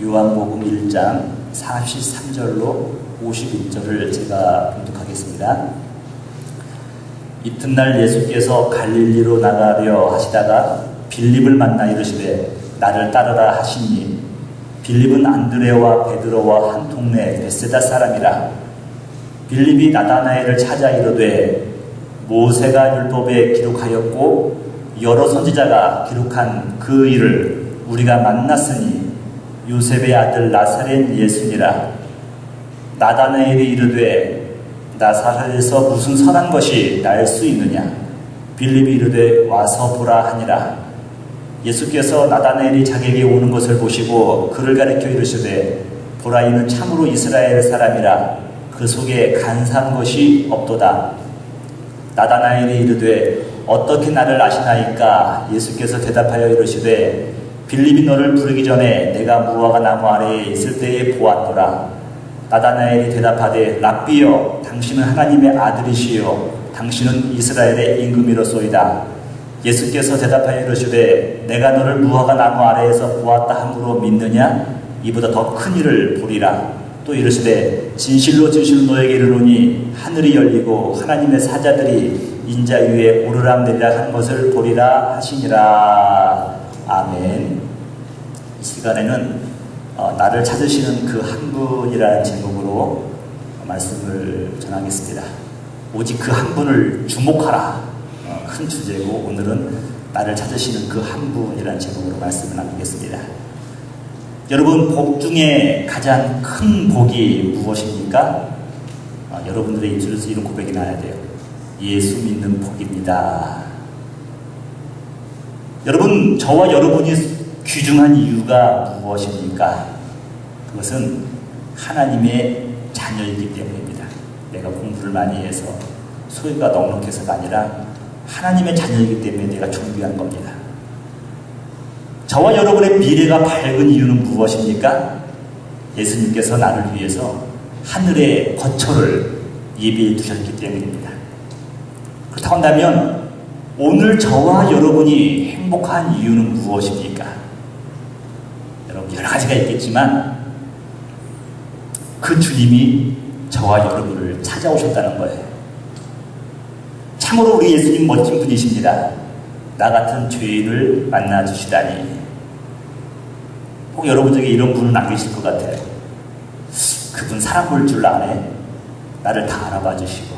요한복음 1장 43절로 51절을 제가 봉독하겠습니다. 이튿날 예수께서 갈릴리로 나가려 하시다가 빌립을 만나 이르시되 나를 따르라 하시니 빌립은 안드레와 베드로와 한 동네 베세다 사람이라. 빌립이 나다나엘을 찾아 이르되 모세가 율법에 기록하였고 여러 선지자가 기록한 그 일을 우리가 만났으니 요셉의 아들 나사렛 예수니라. 나다나엘이 이르되 나사렛에서 무슨 선한 것이 날 수 있느냐. 빌립이 이르되 와서 보라 하니라. 예수께서 나다나엘이 자기에게 오는 것을 보시고 그를 가리켜 이르시되 보라, 이는 참으로 이스라엘 사람이라. 그 속에 간사한 것이 없도다. 나다나엘이 이르되 어떻게 나를 아시나이까? 예수께서 대답하여 이르시되 빌립이 너를 부르기 전에 내가 무화과 나무 아래에 있을 때에 보았노라. 나다나엘이 대답하되 랍비여, 당신은 하나님의 아들이시요 당신은 이스라엘의 임금이로소이다. 예수께서 대답하여 이르시되 내가 너를 무화과 나무 아래에서 보았다 함으로 믿느냐? 이보다 더 큰 일을 보리라. 또 이르시되 진실로 진실로 너에게 이르노니 하늘이 열리고 하나님의 사자들이 인자 위에 오르락내리락 하는 것을 보리라 하시니라. 아멘. 이 시간에는 나를 찾으시는 그 한 분이라는 제목으로 말씀을 전하겠습니다. 오직 그 한 분을 주목하라. 큰 주제고 오늘은 나를 찾으시는 그 한 분이라는 제목으로 말씀을 나누겠습니다. 여러분, 복 중에 가장 큰 복이 무엇입니까? 여러분들의 입술에서 이런 고백이 나야 돼요. 예수 믿는 복입니다. 여러분, 저와 여러분이 귀중한 이유가 무엇입니까? 그것은 하나님의 자녀이기 때문입니다. 내가 공부를 많이 해서 소유가 넉넉해서가 아니라 하나님의 자녀이기 때문에 내가 존귀한 겁니다. 저와 여러분의 미래가 밝은 이유는 무엇입니까? 예수님께서 나를 위해서 하늘의 거처를 예비해 두셨기 때문입니다. 그렇다고 한다면 오늘 저와 여러분이 행복한 이유는 무엇입니까? 여러분, 여러 가지가 있겠지만 그 주님이 저와 여러분을 찾아오셨다는 거예요. 참으로 우리 예수님 멋진 분이십니다. 나 같은 죄인을 만나주시다니. 혹 여러분 중에 이런 분은 안 계실 것 같아요. 그분 사람 볼 줄 아네. 나를 다 알아봐 주시고.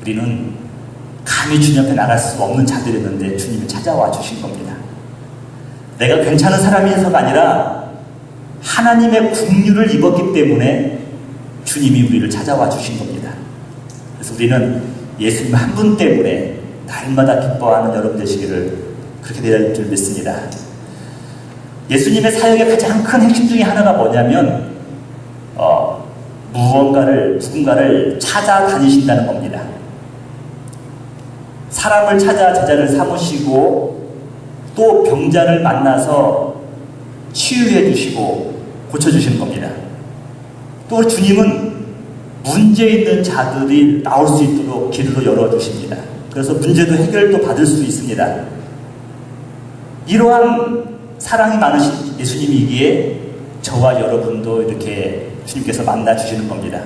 우리는 감히 주님 앞에 나갈 수 없는 자들이었는데 주님이 찾아와 주신 겁니다. 내가 괜찮은 사람이어서가 아니라 하나님의 긍휼을 입었기 때문에 주님이 우리를 찾아와 주신 겁니다. 그래서 우리는 예수님 한 분 때문에 날마다 기뻐하는 여러분 되시기를 그렇게 될 줄 믿습니다. 예수님의 사역의 가장 큰 핵심 중에 하나가 뭐냐면 누군가를 찾아다니신다는 겁니다. 사람을 찾아 제자를 삼으시고 또 병자를 만나서 치유해 주시고 고쳐주시는 겁니다. 또 주님은 문제 있는 자들이 나올 수 있도록 길을 열어주십니다. 그래서 문제도 해결도 받을 수 있습니다. 이러한 사랑이 많으신 예수님이기에 저와 여러분도 이렇게 주님께서 만나주시는 겁니다.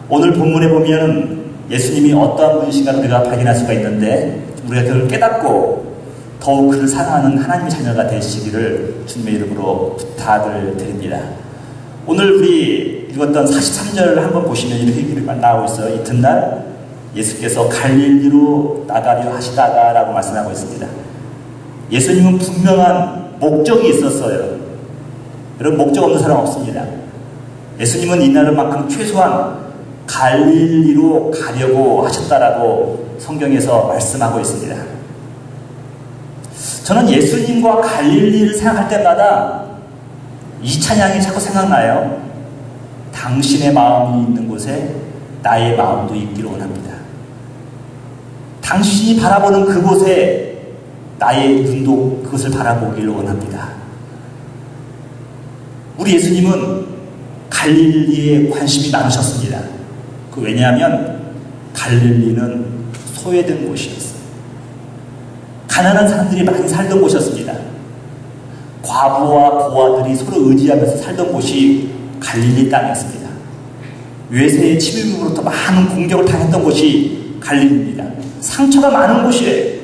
오늘 본문에 보면 예수님이 어떠한 분이신가를 우리가 발견할 수가 있는데 우리가 그걸 깨닫고 더욱 그를 사랑하는 하나님의 자녀가 되시기를 주님의 이름으로 부탁을 드립니다. 오늘 우리 읽었던 43절을 한번 보시면 이렇게 나오고 있어요. 이튿날 예수께서 갈릴리로 나가려 하시다가 라고 말씀하고 있습니다. 예수님은 분명한 목적이 있었어요. 여러분, 목적 없는 사람 없습니다. 예수님은 이날만큼 최소한 갈릴리로 가려고 하셨다라고 성경에서 말씀하고 있습니다. 저는 예수님과 갈릴리를 생각할 때마다 이 찬양이 자꾸 생각나요. 당신의 마음이 있는 곳에 나의 마음도 있기를 원합니다. 당신이 바라보는 그곳에 나의 눈도 그것을 바라보기를 원합니다. 우리 예수님은 갈릴리에 관심이 많으셨습니다. 왜냐하면 갈릴리는 소외된 곳이었어요. 가난한 사람들이 많이 살던 곳이었습니다. 과부와 고아들이 서로 의지하면서 살던 곳이 갈릴리 땅이었습니다. 외세의 침입으로부터 많은 공격을 당했던 곳이 갈릴리입니다. 상처가 많은 곳이에요.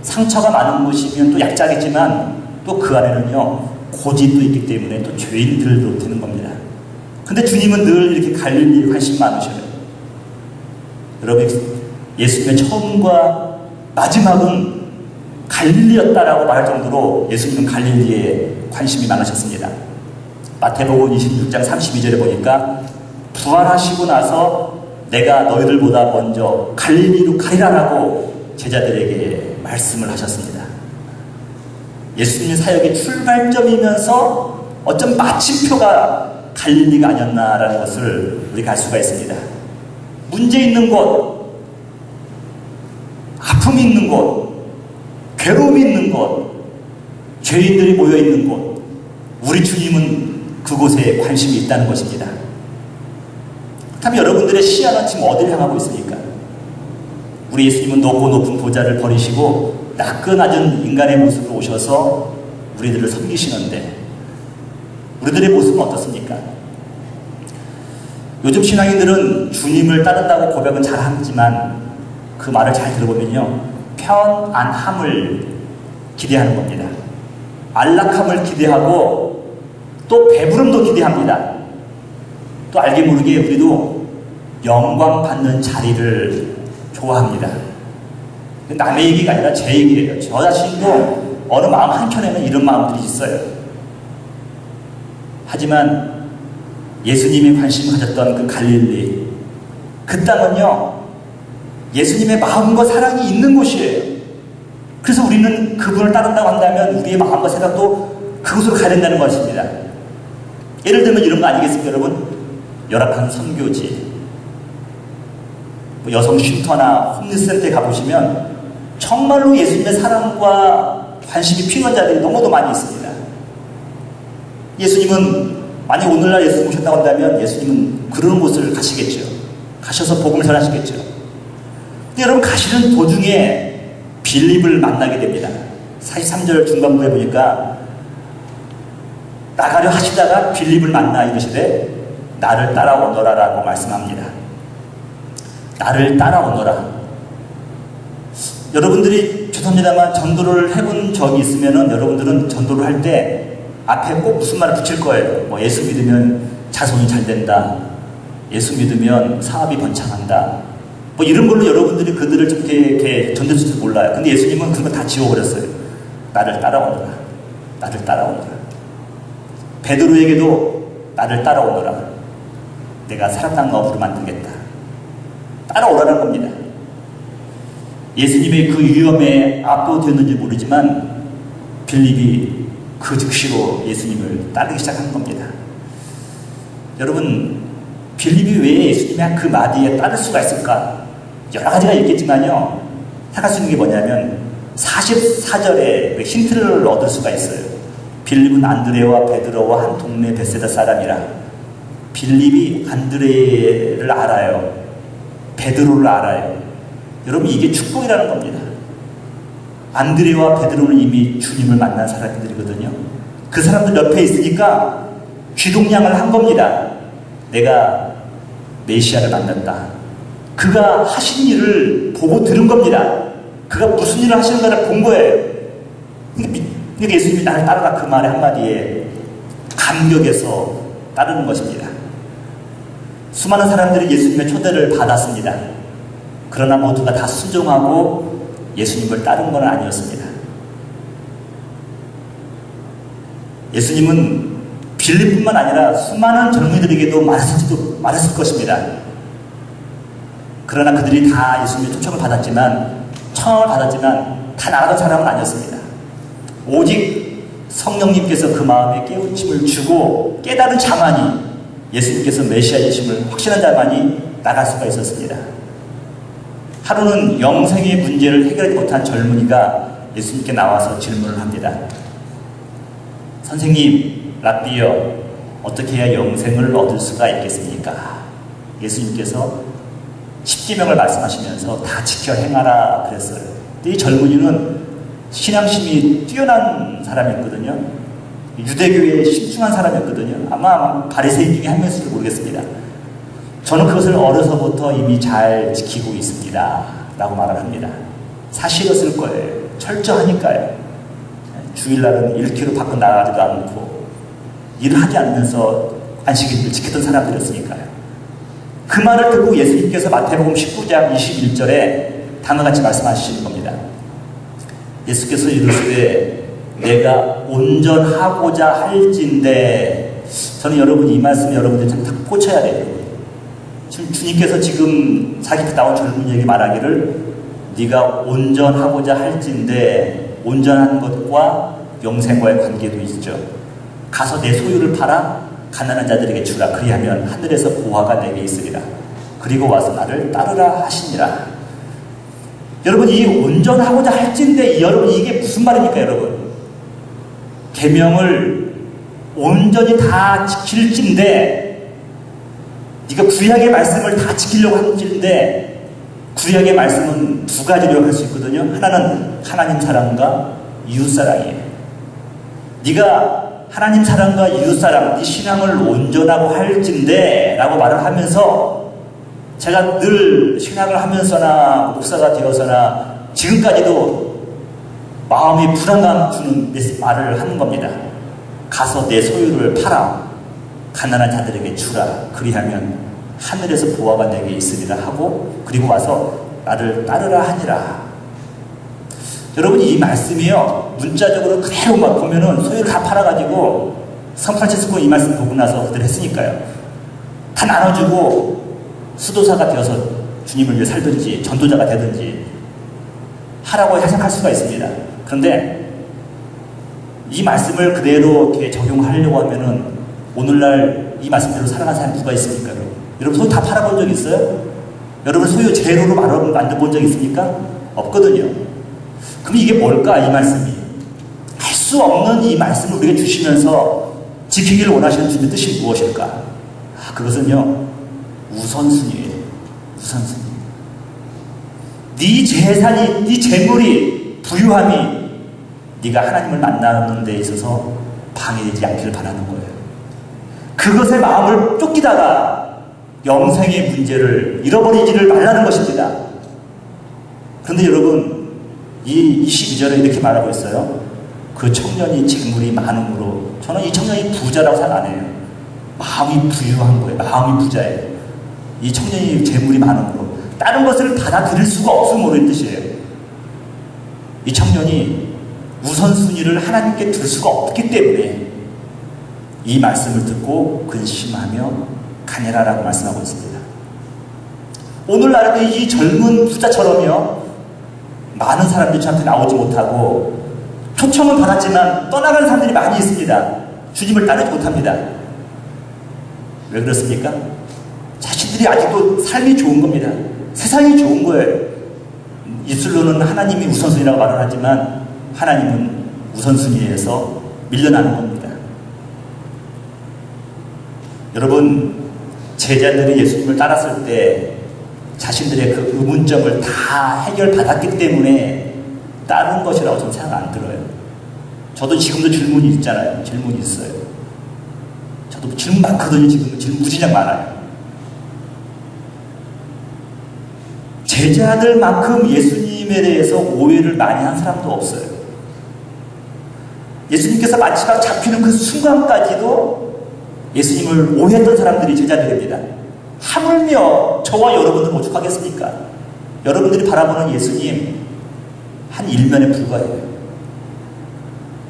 상처가 많은 곳이면 또 약자겠지만 또 그 안에는요 고집도 있기 때문에 또 죄인들도 되는 겁니다. 근데 주님은 늘 이렇게 갈릴리에 관심 많으셔요. 여러분, 예수님의 처음과 마지막은 갈릴리였다라고 말할 정도로 예수님은 갈릴리에 관심이 많으셨습니다. 마태복음 26장 32절에 보니까 부활하시고 나서 내가 너희들보다 먼저 갈릴리로 가리라라고 제자들에게 말씀을 하셨습니다. 예수님의 사역의 출발점이면서 어쩜 마침표가 갈릴리가 아니었나라는 것을 우리가 알 수가 있습니다. 문제 있는 곳, 아픔이 있는 곳, 괴로움이 있는 곳, 죄인들이 모여 있는 곳, 우리 주님은 그곳에 관심이 있다는 것입니다. 그렇다면 여러분들의 시야는 지금 어디를 향하고 있습니까? 우리 예수님은 높고 높은 보좌를 버리시고 낮고 낮은 인간의 모습으로 오셔서 우리들을 섬기시는데 우리들의 모습은 어떻습니까? 요즘 신앙인들은 주님을 따른다고 고백은 잘하지만 그 말을 잘 들어보면요 편안함을 기대하는 겁니다. 안락함을 기대하고 또 배부름도 기대합니다. 또 알게 모르게 우리도 영광 받는 자리를 좋아합니다. 남의 얘기가 아니라 제 얘기예요. 저 자신도 어느 마음 한켠에는 이런 마음들이 있어요. 하지만 예수님이 관심을 가졌던 그 갈릴리, 그 땅은요 예수님의 마음과 사랑이 있는 곳이에요. 그래서 우리는 그분을 따른다고 한다면 우리의 마음과 생각도 그곳으로 가야 된다는 것입니다. 예를 들면 이런 거 아니겠습니까 여러분? 열악한 선교지, 여성 쉼터나 홈리스센터에 가보시면 정말로 예수님의 사랑과 관심이 필요한 자들이 너무도 많이 있습니다. 예수님은 만약 오늘날 예수님 오셨다고 한다면 예수님은 그런 곳을 가시겠죠. 가셔서 복음을 전하시겠죠. 근데 여러분 가시는 도중에 빌립을 만나게 됩니다. 43절 중반부에 보니까 나가려 하시다가 빌립을 만나 이르시되 나를 따라오너라 라고 말씀합니다. 나를 따라오너라. 여러분들이 죄송합니다만 전도를 해본 적이 있으면은 여러분들은 전도를 할 때 앞에 꼭 무슨 말을 붙일 거예요. 뭐 예수 믿으면 자손이 잘 된다. 예수 믿으면 사업이 번창한다. 뭐 이런 걸로 여러분들이 그들을 좀 이렇게 전도해줄 줄 몰라요. 근데 예수님은 그런 거 다 지워버렸어요. 나를 따라오너라. 나를 따라오너라. 베드로에게도 나를 따라오너라. 내가 사람 낳는 어부로 만들겠다. 따라오라는 겁니다. 예수님의 그 위험에 압도되었는지 모르지만 빌립이 그 즉시로 예수님을 따르기 시작한 겁니다. 여러분, 빌립이 왜 예수님의 그 마디에 따를 수가 있을까? 여러 가지가 있겠지만요, 생각할 수 있는 게 뭐냐면 44절에 힌트를 얻을 수가 있어요. 빌립은 안드레와 베드로와 한 동네 베세다 사람이라. 빌립이 안드레를 알아요. 베드로를 알아요. 여러분, 이게 축복이라는 겁니다. 안드레와 베드로는 이미 주님을 만난 사람들이거든요. 그 사람들 옆에 있으니까 귀동냥을 한 겁니다. 내가 메시아를 만났다. 그가 하신 일을 보고 들은 겁니다. 그가 무슨 일을 하시는가를 본 거예요. 그러니까 예수님이 나를 따라가 그 말의 한마디에 감격해서 따르는 것입니다. 수많은 사람들이 예수님의 초대를 받았습니다. 그러나 모두가 다 순종하고 예수님을 따른 건 아니었습니다. 예수님은 빌립뿐만 아니라 수많은 젊은이들에게도 말했을 것입니다. 그러나 그들이 다 예수님의 초청을 받았지만 다 나가던 사람은 아니었습니다. 오직 성령님께서 그 마음에 깨우침을 주고 깨달은 자만이, 예수님께서 메시아이심을 확신한 자만이 나갈 수가 있었습니다. 하루는 영생의 문제를 해결하지 못한 젊은이가 예수님께 나와서 질문을 합니다. 선생님, 랍비여, 어떻게 해야 영생을 얻을 수가 있겠습니까? 예수님께서 십계명을 말씀하시면서 다 지켜 행하라 그랬어요. 이 젊은이는 신앙심이 뛰어난 사람이었거든요. 유대교에 신중한 사람이었거든요. 아마 바리새인 중에 한 명일지도 모르겠습니다. 저는 그것을 어려서부터 이미 잘 지키고 있습니다 라고 말을 합니다. 사실이었을 거예요. 철저하니까요. 주일날은 1km 밖으로 나가지도 않고 일을 하지 않으면서 안식일을 지켰던 사람들이었으니까요. 그 말을 듣고 예수님께서 마태복음 19장 21절에 다음과 같이 말씀하시는 겁니다. 예수께서 이르시되 내가 온전하고자 할진대. 저는 여러분이 이 말씀 여러분들 참 딱 꽂혀야 돼요. 지금 주님께서 지금 자기 때 나온 젊은이에게 말하기를 네가 온전하고자 할진대, 온전한 것과 영생과의 관계도 있죠. 가서 내 소유를 팔아 가난한 자들에게 주라. 그리하면 하늘에서 보화가 내게 있으리라. 그리고 와서 나를 따르라 하시니라. 여러분, 이 온전하고자 할진대, 여러분 이게 무슨 말입니까? 여러분, 계명을 온전히 다 지킬진데, 네가 구약의 말씀을 다 지키려고 하는데, 구약의 말씀은 두 가지로 할 수 있거든요. 하나는 하나님 사랑과 이웃 사랑이에요. 네가 하나님 사랑과 이웃 사랑, 네 신앙을 온전하고 할진대 라고 말을 하면서, 제가 늘 신앙을 하면서나 목사가 되어서나 지금까지도 마음이 불안감 주는 말을 하는 겁니다. 가서 내 소유를 팔아 가난한 자들에게 주라. 그리하면 하늘에서 보화가 내게 있으리라 하고, 그리고 와서 나를 따르라 하니라. 여러분이 이 말씀이요, 문자적으로 그대로 막 보면은 소유를 다 팔아가지고, 성프란치스코 이 말씀 보고 나서 그들 했으니까요. 다 나눠주고 수도사가 되어서 주님을 위해 살든지 전도자가 되든지 하라고 생각할 수가 있습니다. 그런데 이 말씀을 그대로 이렇게 적용하려고 하면은 오늘날 이 말씀대로 살아가는 사람이 누가 있습니까? 여러분 소유 다 팔아본 적 있어요? 여러분 소유 제로로 만들어 본 적 있습니까? 없거든요. 그럼 이게 뭘까? 이 말씀이 할 수 없는 이 말씀을 우리에게 주시면서 지키기를 원하시는 주님의 뜻이 무엇일까? 그것은요, 우선순위예요. 우선순위. 네 재산이, 네 재물이, 부유함이 네가 하나님을 만나는 데 있어서 방해되지 않기를 바라는 거예요. 그것에 마음을 쫓기다가 영생의 문제를 잃어버리지를 말라는 것입니다. 그런데 여러분, 이 22절에 이렇게 말하고 있어요. 그 청년이 재물이 많음으로. 저는 이 청년이 부자라고 생각 안 해요. 마음이 부유한 거예요. 마음이 부자예요. 이 청년이 재물이 많음으로 다른 것을 받아들일 수가 없음으로 이 뜻이에요. 이 청년이 우선순위를 하나님께 둘 수가 없기 때문에 이 말씀을 듣고 근심하며 가내라라고 말씀하고 있습니다. 오늘날에도 이 젊은 부자처럼요, 많은 사람들이 저한테 나오지 못하고 초청은 받았지만 떠나간 사람들이 많이 있습니다. 주님을 따르지 못합니다. 왜 그렇습니까? 자신들이 아직도 삶이 좋은 겁니다. 세상이 좋은 거예요. 입술로는 하나님이 우선순위라고 말을 하지만 하나님은 우선순위에서 밀려나는 겁니다. 여러분, 제자들이 예수님을 따랐을 때 자신들의 그 의문점을 다 해결받았기 때문에 따른 것이라고 저는 생각 안 들어요. 저도 지금도 질문이 있잖아요. 질문이 있어요. 저도 질문 많거든요. 지금 질문 무지장 많아요. 제자들만큼 예수님에 대해서 오해를 많이 한 사람도 없어요. 예수님께서 마지막 잡히는 그 순간까지도 예수님을 오해했던 사람들이 제자들입니다. 하물며 저와 여러분은 오죽하겠습니까? 여러분들이 바라보는 예수님 한 일면에 불과해요.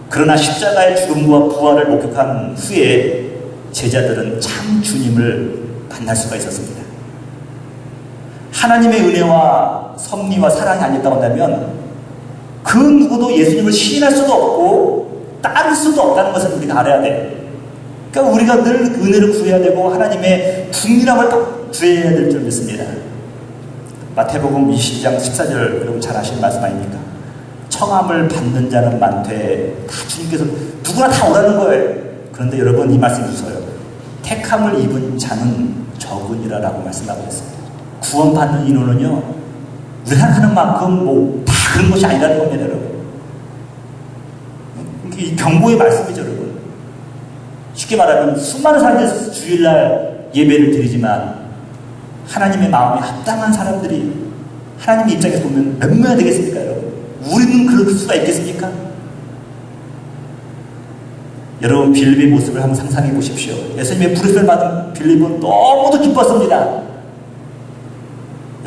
그러나 십자가의 죽음과 부활을 목격한 후에 제자들은 참 주님을 만날 수가 있었습니다. 하나님의 은혜와 섭리와 사랑이 아니었다고 한다면 그 누구도 예수님을 시인할 수도 없고 따를 수도 없다는 것을 우리가 알아야 돼요. 그러니까 우리가 늘 은혜를 구해야 되고 하나님의 국민함을 구해야 될 줄 믿습니다. 마태복음 20장 14절 여러분 잘 아시는 말씀 아닙니까? 청함을 받는 자는 많되, 다 주님께서 누구나 다 오라는 거예요. 그런데 여러분 이 말씀이 무서워요. 택함을 입은 자는 적으니라라고 말씀하고 있습니다. 구원받는 인원은요, 우리가 생각하는 만큼 다 그런 것이 아니라는 겁니다, 여러분. 이 경고의 말씀이죠, 여러분. 쉽게 말하면 수많은 사람들이 주일날 예배를 드리지만 하나님의 마음에 합당한 사람들이 하나님의 입장에서 보면 몇 명이나 되겠습니까, 여러분? 우리는 그럴 수가 있겠습니까? 여러분, 빌립의 모습을 한번 상상해 보십시오. 예수님의 부르심을 받은 빌립은 너무도 기뻤습니다.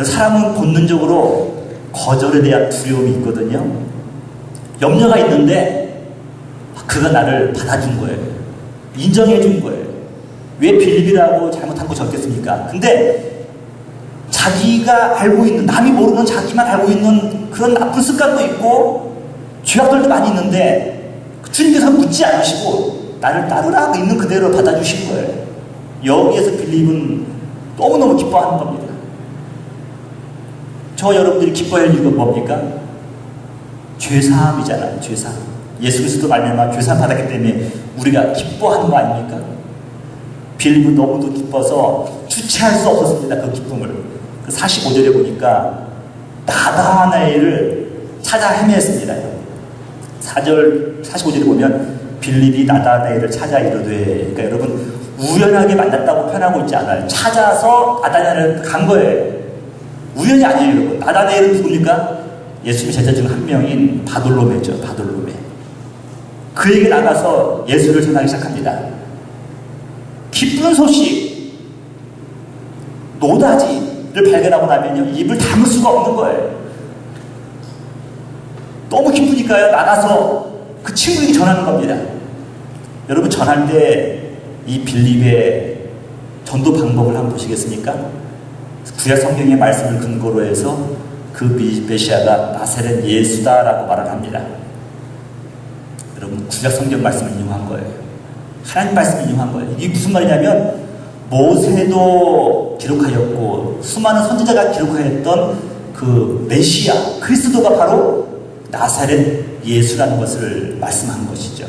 사람은 본능적으로 거절에 대한 두려움이 있거든요. 염려가 있는데 그가 나를 받아준 거예요. 인정해 준 거예요. 왜 빌립이라고 잘못한 거 적겠습니까? 근데 자기가 알고 있는, 남이 모르는 자기만 알고 있는 그런 나쁜 습관도 있고 죄악들도 많이 있는데 주님께서 묻지 않으시고 나를 따르라 있는 그대로 받아주신 거예요. 여기에서 빌립은 너무너무 기뻐하는 겁니다. 저 여러분들이 기뻐할 이유가 뭡니까? 죄사함이잖아요. 죄사함. 예수 그리스도 말미암아 죄사함 받았기 때문에 우리가 기뻐하는 거 아닙니까? 빌립은 너무도 기뻐서 주체할 수 없었습니다. 그 기쁨을. 그 45절에 보니까 나다나엘을 찾아 헤맸습니다. 4절 45절에 보면 빌립이 나다나엘을 찾아 이르되, 그러니까 여러분 우연하게 만났다고 표현하고 있지 않아요. 찾아서 나다나엘을 간 거예요. 우연이 아니에요, 여러분. 나다나엘은 누굽니까? 예수님의 제자 중 한 명인 바돌로메죠. 바돌로메. 그에게 나가서 예수를 전하기 시작합니다. 기쁜 소식, 노다지를 발견하고 나면요, 입을 다물 수가 없는 거예요. 너무 기쁘니까요, 나가서 그 친구에게 전하는 겁니다. 여러분, 전할 때 이 빌립의 전도 방법을 한번 보시겠습니까? 구약 성경의 말씀을 근거로 해서 그 메시아가 나사렛 예수다라고 말을 합니다. 여러분, 구약 성경 말씀을 인용한 거예요. 하나님 말씀을 인용한 거예요. 이게 무슨 말이냐면 모세도 기록하였고 수많은 선지자가 기록하였던 그 메시아 그리스도가 바로 나사렛 예수라는 것을 말씀한 것이죠.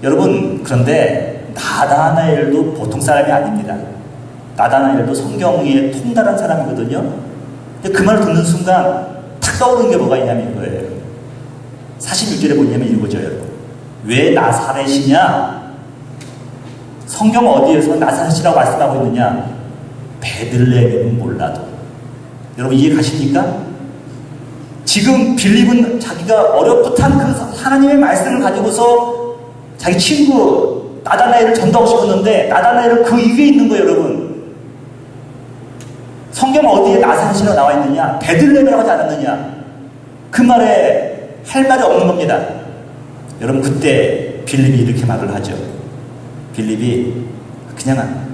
여러분, 그런데 나다나엘도 보통 사람이 아닙니다. 나다나엘도 성경에 통달한 사람이거든요. 근데 그 말을 듣는 순간 탁 떠오르는 게 뭐가 있냐면 이거예요. 46절에 보냐면 이거죠, 여러분. 왜 나사렛이냐? 성경 어디에서 나사렛이라고 말씀하고 있느냐? 베들레헴은 몰라도. 여러분, 이해 가십니까? 지금 빌립은 자기가 어렵듯한 그 하나님의 말씀을 가지고서 자기 친구 나다나엘을 전도하고 싶었는데 나다나엘은 그 위에 있는 거예요, 여러분. 성경 어디에 나사렛이라고 나와 있느냐? 베들레헴이라고 하지 않았느냐? 그 말에 할 말이 없는 겁니다. 여러분, 그때 빌립이 이렇게 말을 하죠. 빌립이 그냥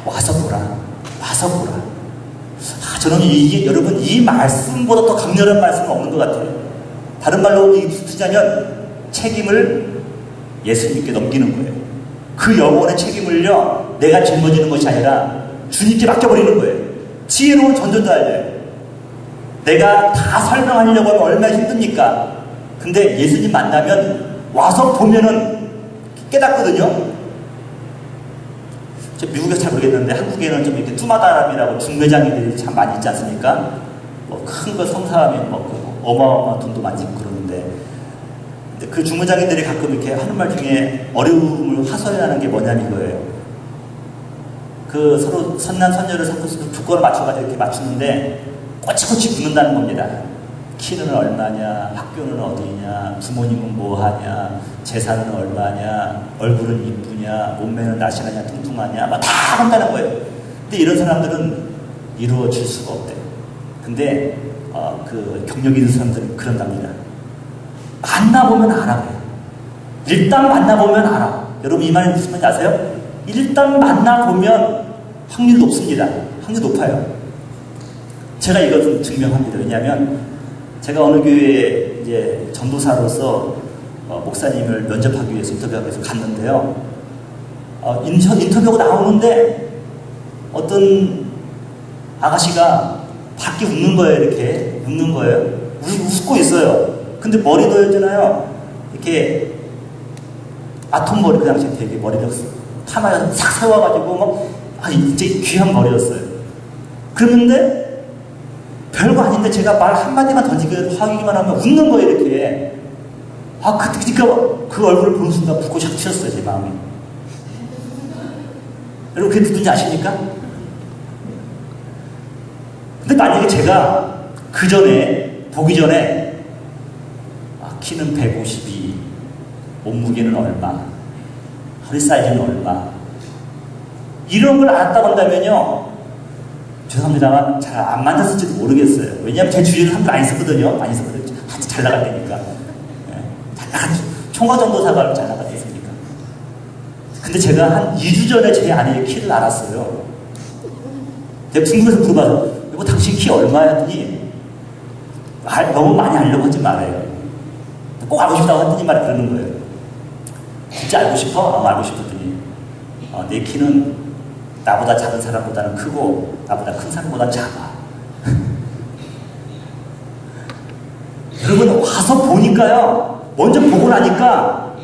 와서 보라. 와서 보라. 저는 이게 여러분 이 말씀보다 더 강렬한 말씀은 없는 것 같아요. 다른 말로 쓰자면 책임을 예수님께 넘기는 거예요. 그 영혼의 책임을요, 내가 짊어지는 것이 아니라 주님께 맡겨버리는 거예요. 지혜로운 전도자예요. 내가 다 설명하려고 하면 얼마나 힘듭니까? 근데 예수님 만나면 와서 보면은 깨닫거든요. 저 미국에서 잘 모르겠는데 한국에는 좀 이렇게 뚜마다람이라고 중매장이들이 참 많이 있지 않습니까? 뭐 큰 거 성사하면 뭐 어마어마한 돈도 많이 있고 그러는데, 근데 그 중매장이들이 가끔 이렇게 하는 말 중에 어려움을 하소연하는 게 뭐냐면 이거예요. 그 서로 선남 선녀를 섞어서 조건을 맞춰가지고 이렇게 맞추는데 꼬치꼬치 묻는다는 겁니다. 키는 얼마냐, 학교는 어디냐, 부모님은 뭐하냐, 재산은 얼마냐, 얼굴은 이쁘냐, 몸매는 날씬하냐, 뚱뚱하냐, 막 다 한다는 거예요. 근데 이런 사람들은 이루어질 수가 없대요. 근데 그 경력 있는 사람들은 그런답니다. 만나보면 알아. 일단 만나보면 알아. 여러분, 이 말이 무슨 말인지 아세요? 일단 만나보면 확률 높습니다. 확률 높아요. 제가 이것을 증명합니다. 왜냐하면 제가 어느 교회에 이제 전도사로서 목사님을 면접하기 위해서 인터뷰하기 위해서 갔는데요. 인터뷰하고 나오는데 어떤 아가씨가 밖에 웃는 거예요. 이렇게 웃는 거예요. 웃고 있어요. 근데 머리도 있잖아요. 이렇게 아톰 머리, 그 당시에 되게 머리를 파마에 싹 세워가지고 진짜 귀한 머리였어요. 그랬는데 별거 아닌데 제가 말 한마디만 던지기만 하면 웃는 거예요, 이렇게. 그러니까 그 얼굴을 보는 순간 붓고 샥 튀었어요, 제 마음이. 여러분 그게 누군지 아십니까? 근데 만약에 제가 그 전에 보기 전에 키는 152, 몸무게는 얼마, 허리 사이즈는 얼마 이런 걸 알았다고 한다면요, 죄송합니다만 잘 안 만났을지도 모르겠어요. 왜냐하면 제 주위에 사람들 많이 있었거든요. 많이 있었거든요. 아주 잘 나갈 때니까. 잘 나간 총괄전도사가 잘 나갈 때였으니까. 근데 제가 한 2주 전에 제 아내의 키를 알았어요. 제가 궁금해서 물어봐서 여보 당신 키 얼마야? 했더니 너무 많이 알려고 하지 말아요. 꼭 알고 싶다고 했더니 말이 그러는 거예요. 진짜 알고 싶어? 알고 싶었더니 내 키는 나보다 작은 사람보다는 크고 나보다 큰 사람보다는 작아. 여러분 와서 보니까요, 먼저 보고 나니까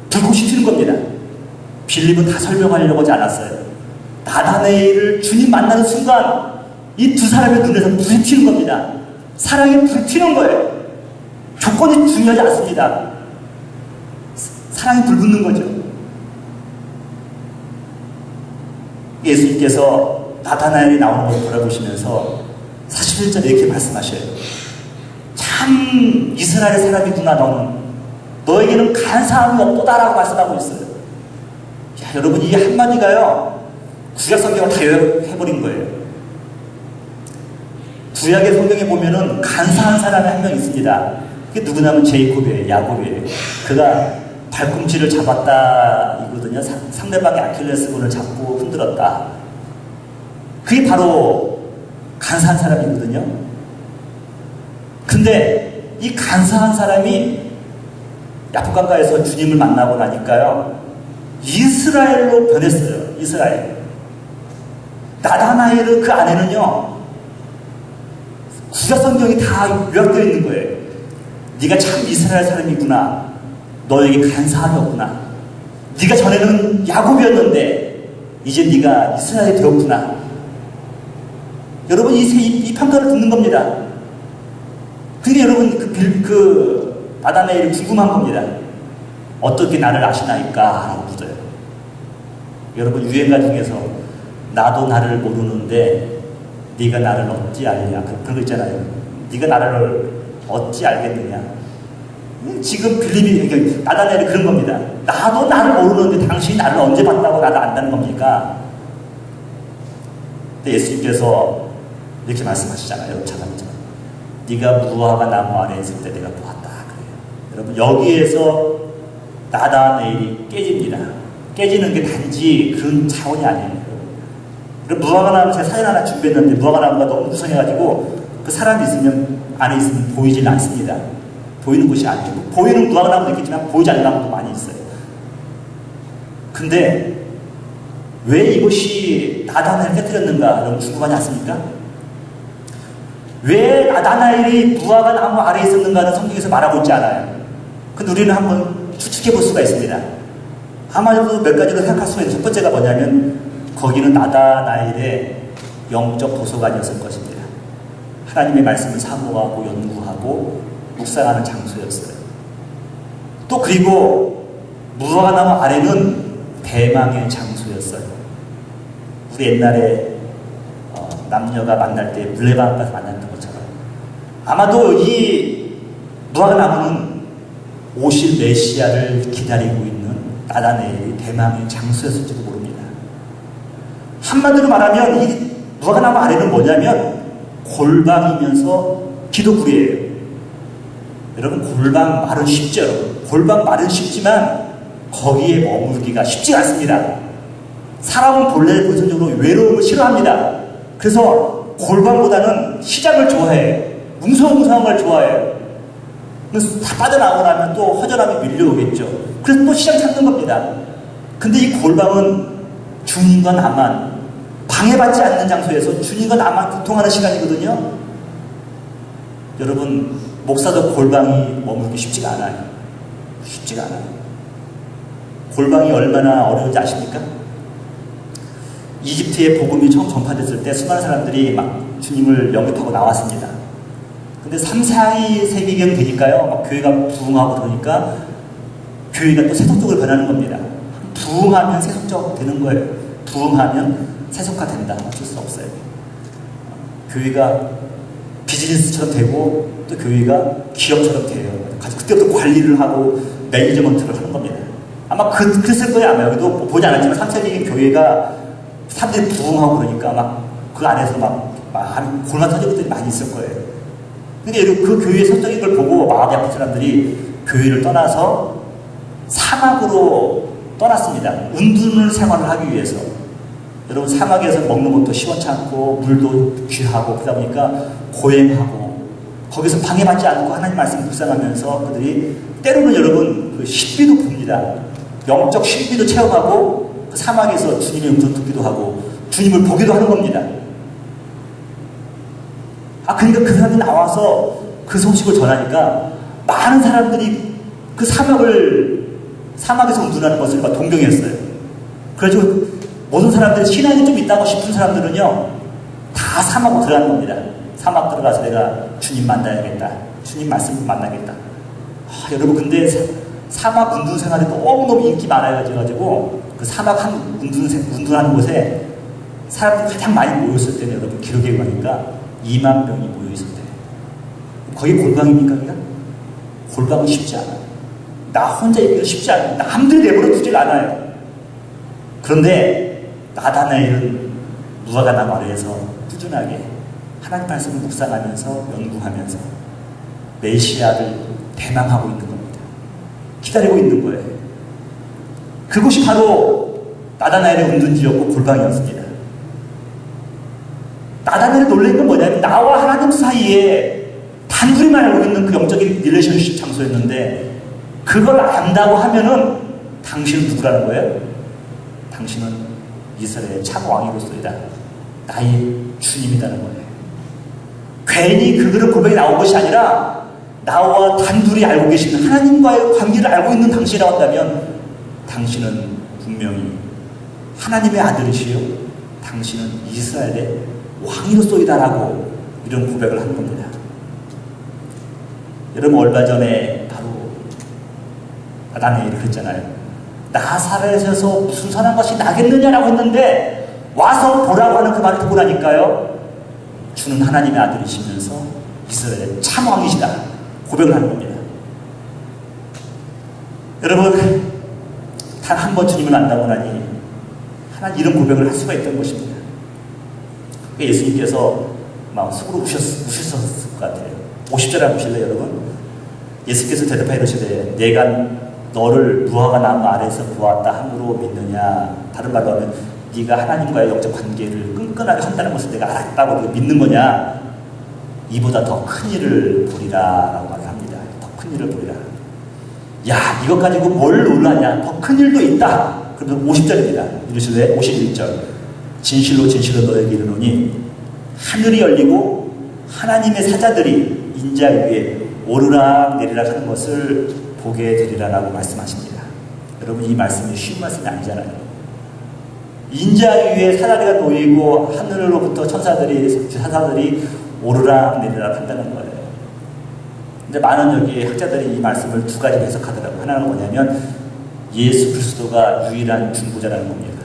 불꽃이 튀는 겁니다. 빌립은 다 설명하려고 하지 않았어요. 나다나엘을 주님 만나는 순간 이 두 사람의 눈에서 불이 튀는 겁니다. 사랑이 불이 튀는 거예요. 조건이 중요하지 않습니다. 사랑이 불붙는 거죠. 예수님께서 나다나엘이 나오는 것을 돌아보시면서 41절에 이렇게 말씀하셔요. 참 이스라엘의 사람이구나 너는. 너에게는 간사함이 없도다라고 말씀하고 있어요. 야, 여러분 이 한마디가요 구약 성경을 다 요약해버린 거예요. 구약의 성경에 보면은 간사한 사람이 한 명 있습니다. 그게 누구냐면 제이콥이에요. 야곱이에요. 그가 발꿈치를 잡았다 이거든요. 상대방의 아킬레스건을 잡고 흔들었다. 그게 바로 간사한 사람이거든요. 근데 이 간사한 사람이 야복강가에서 주님을 만나고 나니까요 이스라엘로 변했어요. 이스라엘. 나다나엘의 그 안에는요 구약 성경이 다 요약되어 있는 거예요. 네가 참 이스라엘 사람이구나. 너에게 간사함이 없구나. 네가 전에는 야곱이었는데 이제 네가 이스라엘이 되었구나. 여러분 이 평가를 듣는 겁니다. 근데 여러분 나다나엘이 궁금한 겁니다. 어떻게 나를 아시나이까? 라고 묻어요. 여러분 유행가 중에서 나도 나를 모르는데 네가 나를 어찌 알냐 그런 거 있잖아요. 네가 나를 어찌 알겠느냐. 지금 빌립이 나다나엘이 그런 겁니다. 나도 나를 모르는데 당신이 나를 언제 봤다고 나를 안다는 겁니까? 근데 예수님께서 이렇게 말씀하시잖아요. 잠깐만요. 네가 무화과 나무 아래에 있을 때 내가 보았다. 그래요. 여러분 여기에서 나다나엘이 깨집니다. 깨지는 게 단지 그런 차원이 아니에요. 무화과 나무 제가 사진 하나 준비했는데 무화과 나무가 너무 구성해가지고 그 사람이 있으면 안에 있으면 보이질 않습니다. 보이는 곳이 아니고 보이는 무화과 나무도 있겠지만 보이지 않는 나무도 많이 있어요. 근데 왜 이것이 나다나엘을 깨뜨렸는가 여러분 궁금하지 않습니까? 왜 나다나엘이 무화과 나무 아래에 있었는가는 성경에서 말하고 있지 않아요. 근데 우리는 한번 추측해 볼 수가 있습니다. 아마도 몇 가지로 생각할 수가 있는 첫 번째가 뭐냐면 거기는 나다나엘의 영적 도서관이었을 것입니다. 하나님의 말씀을 사모하고 연구하고 묵상하는 장소였어요. 또 그리고 무화과 나무 아래는 대망의 장소였어요. 우리 옛날에 남녀가 만날 때 물레방앗간에서 만났던 것처럼 아마도 이 무화과 나무는 오실 메시아를 기다리고 있는 나다나엘의 대망의 장소였을지도 모릅니다. 한마디로 말하면 이 무화과 나무 아래는 뭐냐면 골방이면서 기도굴이에요. 여러분 골방 말은 쉽죠. 여러분. 골방 말은 쉽지만 거기에 머물기가 쉽지 않습니다. 사람은 본래 본성적으로 외로움을 싫어합니다. 그래서 골방보다는 시작을 좋아해요. 웅성웅성한 걸 좋아해요. 그래서 다 빠져나오고 나면 또 허전함이 밀려오겠죠. 그래서 또 시작 찾는 겁니다. 근데 이 골방은 주님과 나만 방해받지 않는 장소에서 주님과 나만 고통하는 시간이거든요. 여러분 목사도 골방이 머물기 쉽지가 않아요. 쉽지가 않아요. 골방이 얼마나 어려운지 아십니까? 이집트의 복음이 처음 전파됐을 때 수많은 사람들이 막 주님을 영접하고 나왔습니다. 근데 3, 4세기경 되니까요, 막 교회가 부흥하고 그러니까 교회가 또 세속적으로 변하는 겁니다. 부흥하면 세속적 되는 거예요. 부흥하면 세속화된다. 어쩔 수 없어요. 교회가 비즈니스처럼 되고 또 교회가 기업처럼 돼요. 그때부터 관리를 하고 매니지먼트를 하는 겁니다. 아마 그랬을 거예요. 아마 여기도 보지 않았지만 3세기 교회가 사람들이 부흥하고 그러니까 막 그 안에서 막 골만 터질 것들이 많이 있을 거예요. 근데 그 교회의 성적인 걸 보고 마음이 아픈 사람들이 교회를 떠나서 사막으로 떠났습니다. 운둔을 생활을 하기 위해서. 여러분, 사막에서 먹는 것도 시원치 않고 물도 귀하고 그러다 보니까 고행하고 거기서 방해받지 않고 하나님 말씀 묵상하면서 그들이 때로는 여러분 그 신비도 봅니다. 영적 신비도 체험하고 그 사막에서 주님의 음성 듣기도 하고 주님을 보기도 하는 겁니다. 그러니까 그 사람이 나와서 그 소식을 전하니까 많은 사람들이 그 사막에서 운둔하는 것을 막 동경했어요. 그래서 모든 사람들이 신앙이 좀 있다고 싶은 사람들은요, 다 사막으로 들어가는 겁니다. 사막 들어가서 내가 주님 만나야겠다. 주님 말씀 만나겠다. 여러분, 근데 사막 운둔 생활이 너무너무 인기 많아가지고 그 사막 운둔하는 곳에 사람들이 가장 많이 모였을 때는 여러분 기록에 보니까 2만 명이 모여 있었대요. 거기 골방입니까? 그냥? 골방은 쉽지 않아요. 나 혼자 있기도 쉽지 않아요. 남들이 내버려 두질 않아요. 그런데 나다나엘은 무화과나무 아래에서 꾸준하게 하나님 말씀을 묵상하면서 연구하면서 메시아를 대망하고 있는 겁니다. 기다리고 있는 거예요. 그곳이 바로 나다나엘의 운둔지였고 골방이었습니다. 나다나엘이 놀란 건 뭐냐면 나와 하나님 사이에 단둘이만 알고 있는 그 영적인 릴레이션십 장소였는데 그걸 안다고 하면은 당신은 누구라는 거예요? 당신은 이스라엘의 참 왕이로소이다. 나의 주님이라는 거예요. 괜히 그들의 고백이 나온 것이 아니라 나와 단둘이 알고 계시는 하나님과의 관계를 알고 있는 당신이라고 한다면 당신은 분명히 하나님의 아들이시요 당신은 이스라엘의 왕이로소이다라고 이런 고백을 하는 겁니다. 여러분, 얼마 전에 바로 나다나엘이 그랬잖아요. 나사렛에서 무슨 선한 것이 나겠느냐라고 했는데 와서 보라고 하는 그 말을 듣고 나니까요, 주는 하나님의 아들이시면서 이스라엘의 참 왕이시다 고백을 하는 겁니다. 여러분, 단 한 번 주님을 만나고 나니 하나님 이런 고백을 할 수가 있던 것입니다. 예수님께서 막 속으로 우셨을 것 같아요. 50절 한번 보실래요, 여러분? 예수께서 대답하여 이르시되 내가 너를 무화과나무 아래에서 보았다 함으로 믿느냐? 다른 말로 하면 네가 하나님과의 영적 관계를 끈끈하게 한다는 것을 내가 알았다고 믿는 거냐? 이보다 더 큰 일을 보리라 라고 말합니다. 더 큰 일을 보리라. 야, 이것 가지고 뭘 놀라냐? 더 큰 일도 있다. 그러면 50절입니다. 이르시되 51절 진실로 진실로 너에게 이르노니 하늘이 열리고 하나님의 사자들이 인자 위에 오르락 내리락 하는 것을 보게 되리라라고 말씀하십니다. 여러분, 이 말씀이 쉬운 말씀이 아니잖아요. 인자 위에 사다리가 놓이고 하늘로부터 사자들이 오르락 내리락 한다는 거예요. 근데 많은 여기 학자들이 이 말씀을 두 가지로 해석하더라고요. 하나는 뭐냐면 예수 그리스도가 유일한 중보자라는 겁니다.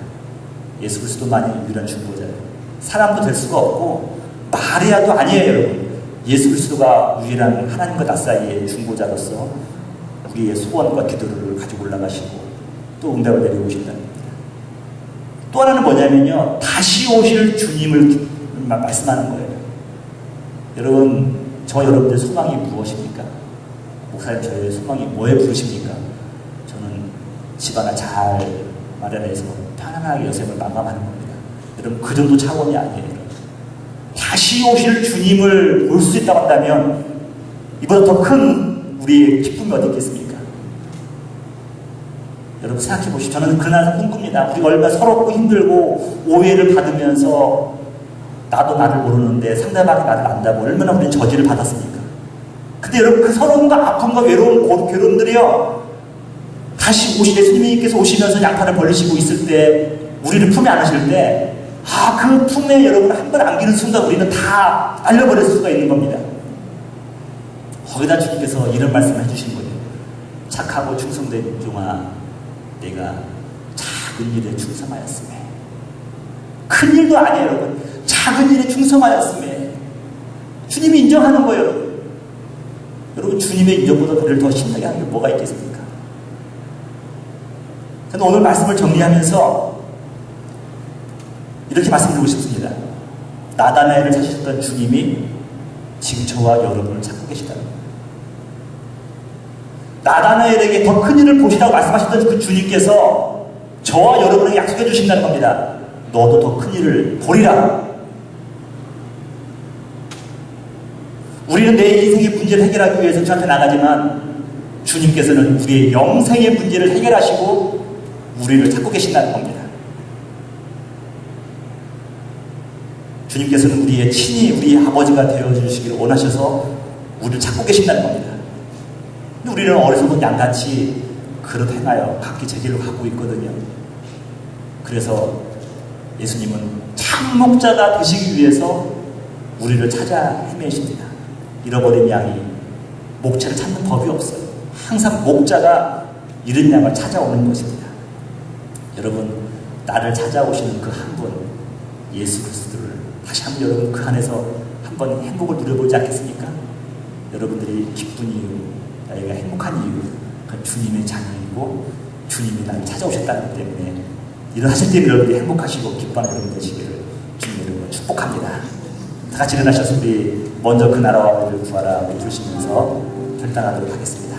예수 그리스도만이 유일한 중보자예요. 사람도 될 수가 없고 마리아도 아니에요, 여러분. 예수 그리스도가 유일한 하나님과 나 사이의 중보자로서 우리의 소원과 기도를 가지고 올라가시고 또 응답을 내려오신다는 겁니다. 또 하나는 뭐냐면요, 다시 오실 주님을 말씀하는 거예요. 여러분, 저 여러분들의 소망이 무엇입니까? 목사님, 저의 소망이 뭐에 부르십니까? 저는 집 하나 잘 마련해서 편안하게 여생을 마감하는 겁니다. 여러분, 그 정도 차원이 아니에요. 다시 오실 주님을 볼 수 있다고 한다면 이보다 더 큰 우리의 기쁨이 어디 있겠습니까? 여러분, 생각해 보시죠. 저는 그날 꿈꿉니다. 우리가 얼마나 서럽고 힘들고 오해를 받으면서 나도 나를 모르는데 상대방이 나를 안다고 얼마나 우리는 저지를 받았습니까? 근데 여러분, 그 서러움과 아픔과 외로움, 괴로움들이요, 다시 예수님께서 오시면서 양팔을 벌리시고 있을 때, 우리를 품에 안으실 때, 그 품에 여러분 한 번 안기는 순간 우리는 다 알려버릴 수가 있는 겁니다. 거기다 주님께서 이런 말씀을 해주신 거예요. 착하고 충성된 종아, 내가 잘 작은 일에 충성하였음에. 큰 일도 아니에요, 여러분. 작은 일에 충성하였음에. 주님이 인정하는 거예요, 여러분. 여러분, 주님의 인정보다 우리를 더 신나게 하는 게 뭐가 있겠습니까? 저는 오늘 말씀을 정리하면서 이렇게 말씀드리고 싶습니다. 나다나엘을 찾으셨던 주님이 지금 저와 여러분을 찾고 계시다는 거예요. 나다나엘에게 더 큰 일을 보시라고 말씀하셨던 그 주님께서 저와 여러분에게 약속해 주신다는 겁니다. 너도 더 큰 일을 보리라. 우리는 내 인생의 문제를 해결하기 위해서 저한테 나가지만 주님께서는 우리의 영생의 문제를 해결하시고 우리를 찾고 계신다는 겁니다. 주님께서는 우리의 친히 우리의 아버지가 되어주시기를 원하셔서 우리를 찾고 계신다는 겁니다. 근데 우리는 어리석은 양같이 그릇 행하여 각기 제 길로 가고 있거든요. 그래서 예수님은 참 목자가 되시기 위해서 우리를 찾아 헤매십니다. 잃어버린 양이 목자를 찾는 법이 없어요. 항상 목자가 잃은 양을 찾아오는 것입니다. 여러분, 나를 찾아오시는 그 한 분, 예수 그리스도를 다시 한번 여러분 그 안에서 한번 행복을 누려보지 않겠습니까? 여러분들이 기쁜 이유, 나이가 행복한 이유, 그 주님의 자녀이고 주님이 나를 찾아오셨다는 때문에 일어나실 때 여러분들이 행복하시고 기뻐하는 여러분 되시기를 주님 여러분 축복합니다. 다 같이 일어나셔서 우리 먼저 그 나라와 의를 구하라 외치시면서 결단하도록 하겠습니다.